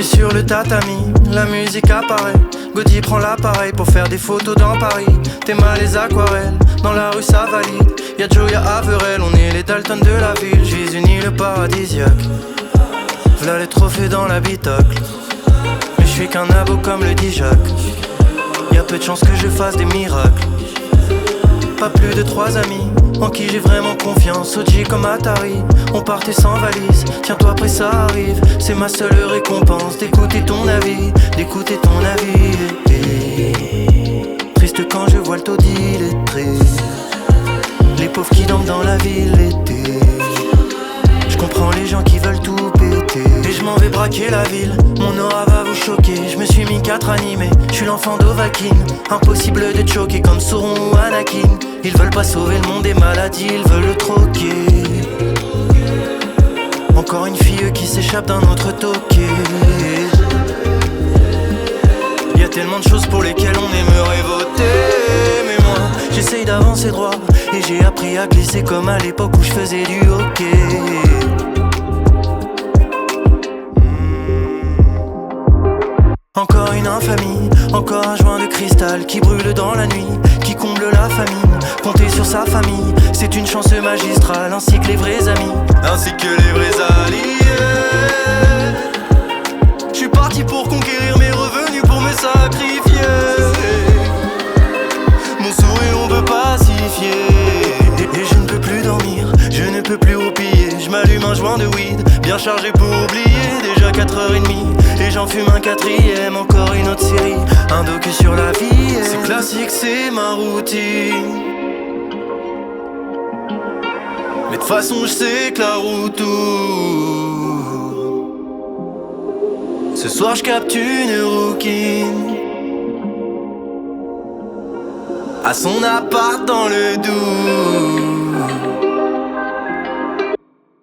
suis sur le tatami, la musique apparaît. Gaudi prend l'appareil pour faire des photos dans Paris. T'es mal les aquarelles, dans la rue ça valide. Y'a Joe, y'a Averell, on est les Dalton de la ville. Je vis une île paradisiaque, v'là les trophées dans l'habitacle. Mais je suis qu'un abo comme le dit Jacques. Y'a peu de chance que je fasse des miracles. Pas plus de 3 amis en qui j'ai vraiment confiance. OG comme Atari, on partait sans valise. Tiens-toi après ça arrive, c'est ma seule récompense. D'écouter ton avis, d'écouter ton avis. Triste quand je vois le taudis lettré, les pauvres qui dorment dans la ville l'été. Je comprends les gens qui veulent tout péter. Et je m'en vais braquer la ville, mon aura va vous choquer. Je me suis mis 4 animés, je suis l'enfant d'Ovakin. Impossible de choquer comme Sauron ou Anakin. Ils veulent pas sauver le monde des maladies, ils veulent le troquer. Encore une fille qui s'échappe d'un autre toqué. Y'a tellement de choses pour lesquelles on aimerait voter. Mais moi, j'essaye d'avancer droit, et j'ai appris à glisser comme à l'époque où je faisais du hockey. Encore une infamie, encore un joint de cristal qui brûle dans la nuit, qui comble la famine. Compter sur sa famille, c'est une chance magistrale, ainsi que les vrais amis, ainsi que les vrais alliés. Je suis parti pour conquérir mes revenus, pour me sacrifier. Mon sourire on veut pacifier. Et je ne peux plus dormir, je ne peux plus roupiller. Je m'allume un joint de weed, bien chargé pour oublier. Déjà 4h30 et j'en fume un 4ème. Encore une autre série, un docu sur la vie. C'est classique, c'est ma routine. Mais de toute façon je sais que la route tourne. Ce soir je capte une rouquine à son appart dans le Doubs.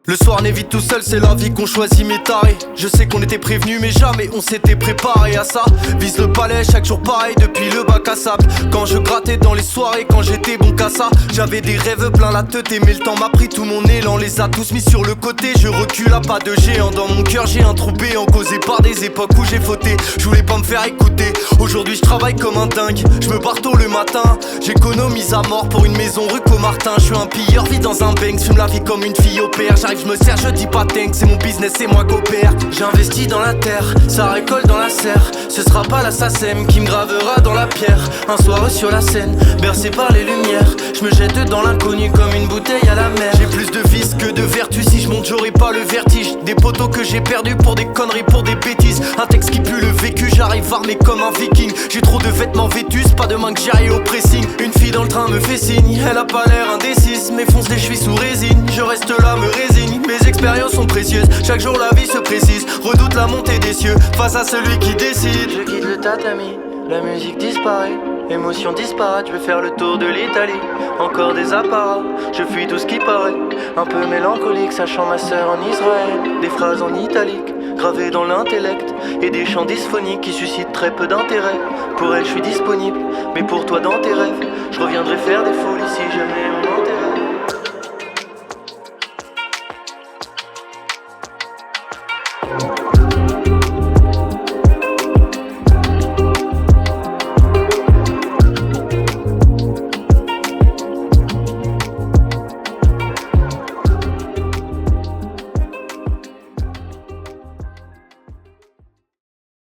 Le soir n'est vite tout seul, c'est la vie qu'on choisit mes tarés. Je sais qu'on était prévenus mais jamais on s'était préparé à ça. Vise le palais chaque jour pareil depuis le bac à sable. Quand je grattais dans les soirées, quand j'étais bon qu'à ça. J'avais des rêves plein la tête mais le temps m'a pris tout mon élan. Les a tous mis sur le côté, je recule à pas de géant. Dans mon cœur j'ai un trou béant causé par des époques où j'ai fauté. Je voulais pas me faire écouter, aujourd'hui je travaille comme un dingue. Je me barre tôt le matin, j'économise à mort pour une maison rue Comartin. Je suis un pilleur, vis dans un Banks, fume la vie comme une fille au père. J'arrive, je me sers, je dis pas thanks, c'est mon business, c'est moi qu'opère. J'investis dans la terre, ça récolte dans la serre. Ce sera pas la SACEM qui me gravera dans la pierre. Un soir sur la scène, bercé par les lumières. Je me jette dans l'inconnu comme une bouteille à la mer. J'ai plus de vices que de vertu, si je monte j'aurai pas le vertige. Des poteaux que j'ai perdus pour des conneries, pour des bêtises. Un texte qui pue le vécu, j'arrive armé comme un viking. J'ai trop de vêtements vêtus, pas de main que j'aille au pressing. Une fille dans le train me fait signe, elle a pas l'air indécise. M'effonce des chevilles sous résine, je reste là me résigne. Mes expériences sont précieuses, chaque jour la vie se précise. Redoute la montée des cieux, face à celui qui décide. Je quitte le tatami, la musique disparaît. Émotion disparate, je vais faire le tour de l'Italie. Encore des apparats, je fuis tout ce qui paraît. Un peu mélancolique, sachant ma sœur en Israël. Des phrases en italique, gravées dans l'intellect. Et des chants dysphoniques qui suscitent très peu d'intérêt. Pour elle je suis disponible, mais pour toi dans tes rêves je reviendrai faire des folies si jamais on m'enterrait.